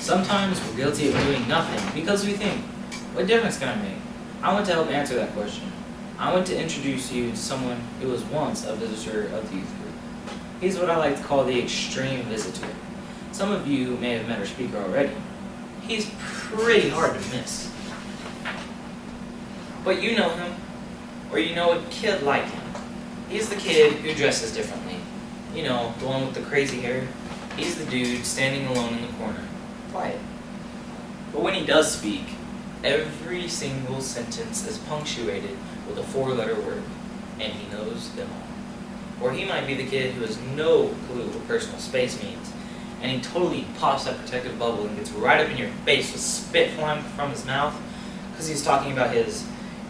Sometimes we're guilty of doing nothing because we think, what difference can I make? I want to help answer that question. I want to introduce you to someone who was once a visitor of the youth group. He's what I like to call the extreme visitor. Some of you may have met our speaker already. He's pretty hard to miss. But you know him, or you know a kid like him. He's the kid who dresses differently. You know, the one with the crazy hair. He's the dude standing alone in the corner, quiet. But when he does speak, every single sentence is punctuated with a 4-letter word, and he knows them all. Or he might be the kid who has no clue what personal space means, and he totally pops that protective bubble and gets right up in your face with spit flying from his mouth because he's talking about his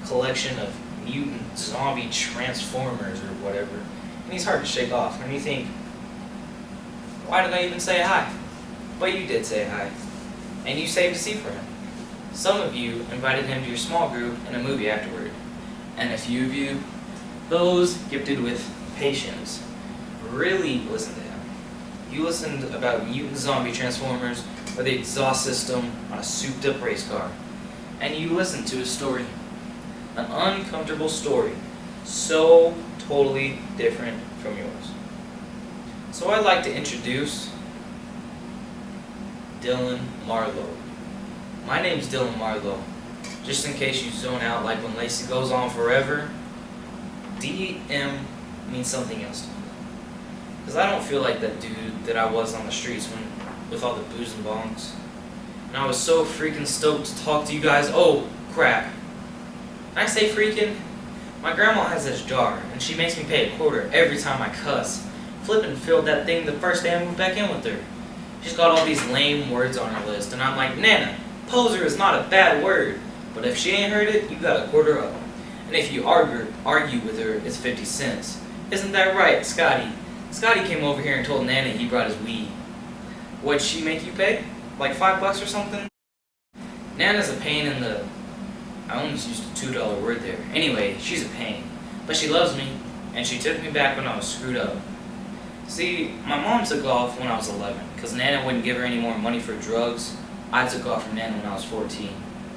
collection of mutant zombie transformers or whatever, and he's hard to shake off. And you think, why did I even say hi? But you did say hi, and you saved a seat for him. Some of you invited him to your small group and a movie afterward, and a few of you, those gifted with patience, really listened to him. You listened about mutant zombie transformers or the exhaust system on a souped-up race car, and you listened to his story. An uncomfortable story, so totally different from yours. So I'd like to introduce Dylan Marlowe. My name's Dylan Marlowe. Just in case you zone out like when Lacey goes on forever, DM means something else to me. Because I don't feel like that dude that I was on the streets with all the booze and bongs. And I was so freaking stoked to talk to you guys. Oh, crap. Can I say freaking? My grandma has this jar, and she makes me pay $0.25 every time I cuss. Flippin' filled that thing the first day I moved back in with her. She's got all these lame words on her list, and I'm like, Nana, poser is not a bad word, but if she ain't heard it, you got $0.25 up. And if you argue with her, it's 50 cents. Isn't that right, Scotty? Scotty came over here and told Nana he brought his weed. What'd she make you pay? Like $5 or something? Nana's a pain in the... I almost used a $2 word there. Anyway, she's a pain. But she loves me, and she took me back when I was screwed up. See, my mom took off when I was 11, because Nana wouldn't give her any more money for drugs. I took off from Nana when I was 14.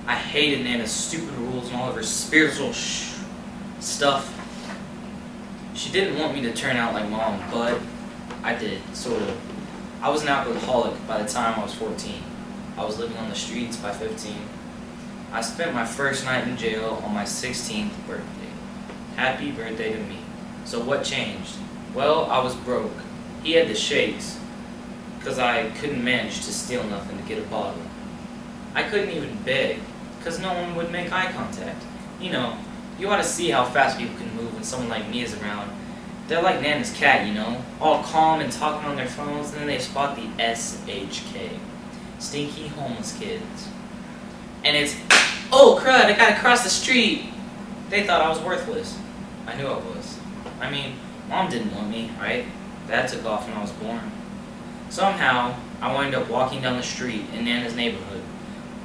I hated Nana's stupid rules and all of her spiritual stuff. She didn't want me to turn out like Mom, but I did, sort of. I was an alcoholic by the time I was 14. I was living on the streets by 15. I spent my first night in jail on my 16th birthday. Happy birthday to me. So what changed? Well, I was broke. He had the shakes, because I couldn't manage to steal nothing to get a bottle. I couldn't even beg, because no one would make eye contact. You know, you ought to see how fast people can move when someone like me is around. They're like Nana's cat, you know, all calm and talking on their phones, and then they spot the SHK. Stinky homeless kids. And it's, oh crud, I gotta cross the street. They thought I was worthless. I knew I was. I mean, Mom didn't want me, right? Dad took off when I was born. Somehow, I wound up walking down the street in Nana's neighborhood.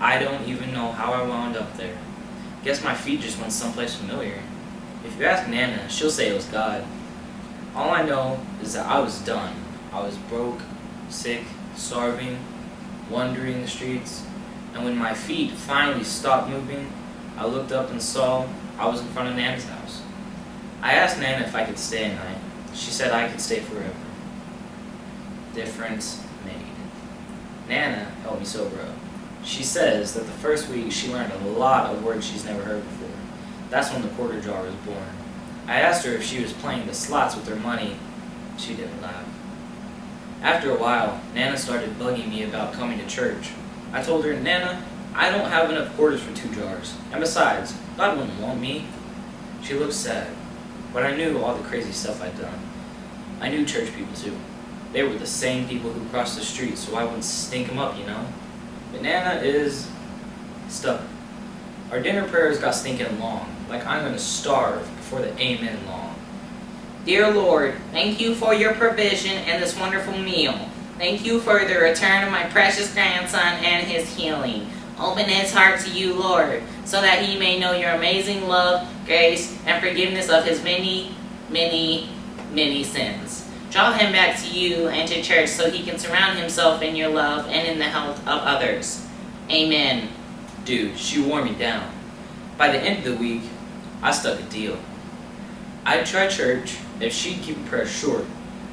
I don't even know how I wound up there. Guess my feet just went someplace familiar. If you ask Nana, she'll say it was God. All I know is that I was done. I was broke, sick, starving, wandering the streets, and when my feet finally stopped moving, I looked up and saw I was in front of Nana's house. I asked Nana if I could stay a night. She said I could stay forever. Difference made. Nana helped me sober up. She says that the first week she learned a lot of words she's never heard before. That's when the quarter jar was born. I asked her if she was playing the slots with her money. She didn't laugh. After a while, Nana started bugging me about coming to church. I told her, Nana, I don't have enough quarters for 2 jars. And besides, God wouldn't want me. She looked sad, but I knew all the crazy stuff I'd done. I knew church people too. They were the same people who crossed the street, so I wouldn't stink them up, you know? But Nana is stubborn. Our dinner prayers got stinking long, like I'm going to starve before the amen long. Dear Lord, thank you for your provision and this wonderful meal. Thank you for the return of my precious grandson and his healing. Open his heart to you, Lord, so that he may know your amazing love, grace, and forgiveness of his many, many, many sins. Draw him back to you and to church so he can surround himself in your love and in the health of others. Amen. Dude, she wore me down. By the end of the week, I stuck a deal. I'd try church if she'd keep a prayer short,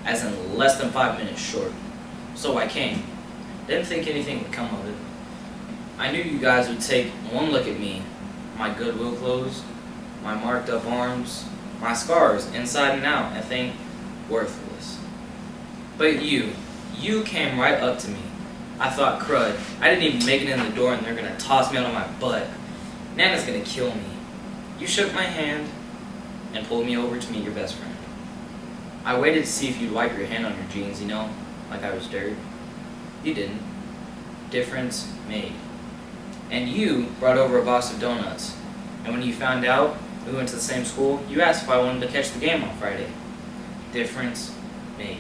as in less than 5 minutes short. So I came. Didn't think anything would come of it. I knew you guys would take one look at me, my Goodwill clothes, my marked up arms, my scars inside and out, and think, worthless. But you came right up to me. I thought, crud, I didn't even make it in the door and they're gonna toss me out on my butt. Nana's gonna kill me. You shook my hand and pulled me over to meet your best friend. I waited to see if you'd wipe your hand on your jeans, like I was dirt. You didn't. Difference made. And you brought over a box of donuts. And when you found out we went to the same school, you asked if I wanted to catch the game on Friday. Difference made.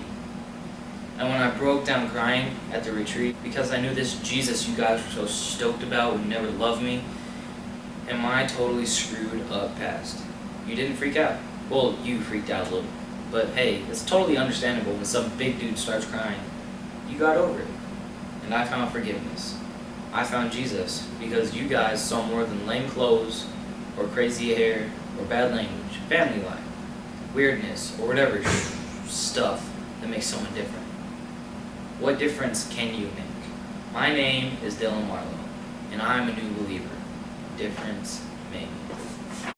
And when I broke down crying at the retreat because I knew this Jesus you guys were so stoked about would never love me, and my totally screwed up past, you didn't freak out. Well, you freaked out a little. But hey, it's totally understandable when some big dude starts crying. You got over it. And I found forgiveness. I found Jesus because you guys saw more than lame clothes, or crazy hair, or bad language, family life, weirdness, or whatever stuff that makes someone different. What difference can you make? My name is Dylan Marlowe, and I'm a new believer. Difference made.